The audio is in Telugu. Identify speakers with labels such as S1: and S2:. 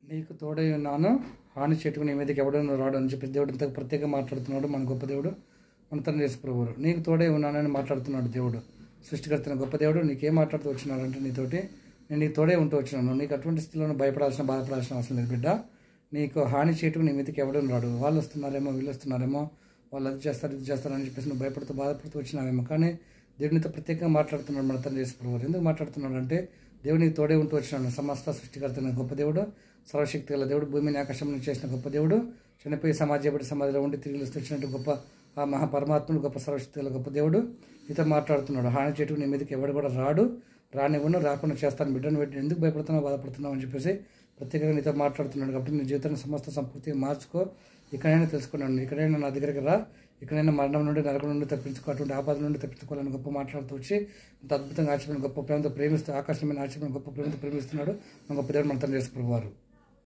S1: నీకు తోడై ఉన్నాను, హాని చెట్టుకు నీ మీదకి ఎవడో రాడు అని చెప్పి దేవుడు ఇంతకు ప్రత్యేకంగా మాట్లాడుతున్నాడు. మన గొప్ప దేవుడు, మన తండ్రి యేసు ప్రభువు. నీకు తోడై ఉన్నానని మాట్లాడుతున్నాడు దేవుడు, సృష్టికర్తన గొప్ప దేవుడు. నీకేం మాట్లాడుతూ వచ్చినాడంటే నీతోటి నేను నీకు తోడే ఉంటూ వచ్చినాను. నీకు అటువంటి స్థితిలో భయపడాల్సిన బాధపడాల్సిన అవసరం లేదు బిడ్డ. నీకు హాని చేయటం నీ మీదకి ఎవడో రాడు. వాళ్ళు వస్తున్నారేమో, వీళ్ళు వస్తున్నారేమో, వాళ్ళు అది చేస్తారు ఇది చేస్తారని చెప్పేసి నువ్వు భయపడుతూ బాధపడుతూ వచ్చినావేమో. కానీ దేవునితో ప్రత్యేకంగా మాట్లాడుతున్నాడు మన తండ్రి యేసు ప్రభువు. ఎందుకు మాట్లాడుతున్నాడు అంటే దేవుడు నీకు తోడే ఉంటూ వచ్చినాడు. సమస్త సృష్టికర్తన గొప్ప దేవుడు, సర్వశక్తి గల దేవుడు, భూమిని ఆకాశం చేసిన గొప్ప దేవుడు, చనిపోయి సమాజపడి సమాధిలో ఉండి తిరిగి వచ్చినట్టు గొప్ప ఆ మహాపరమాత్ముడు, గొప్ప సర్వశక్తి గల గొప్ప దేవుడు నీతో మాట్లాడుతున్నాడు. హాని చెట్టుకు నీ మీదకి ఎవడు కూడా రాడు, రానివ్వను, రాకుండా చేస్తాను బిడ్డను పెట్టి ఎందుకు భయపడుతున్నావు, బాధపడుతున్నావు అని చెప్పేసి ప్రత్యేకంగా నీతో మాట్లాడుతున్నాడు. కాబట్టి నీ జీవితాన్ని సమస్త సంపూర్తిగా మార్చుకో. ఇక్కడైనా తెలుసుకున్నాను, ఇక్కడైనా నా దగ్గరికి రా, ఇక్కడైనా మరణం నుండి నరకం నుండి తప్పించుకో, అటువంటి ఆపద నుండి తప్పించుకోవాలని గొప్ప మాట్లాడుతూ వచ్చి ఇంత అద్భుతంగా ఆశ్చర్యమైన గొప్ప ప్రేమతో ప్రేమిస్తూ, ఆకర్షణమైన ఆశ్చర్యమైన గొప్ప ప్రేమతో ప్రేమిస్తున్నాడు మన గొప్ప దేవుడు, మన తండ్రి యేసు ప్రభువారు.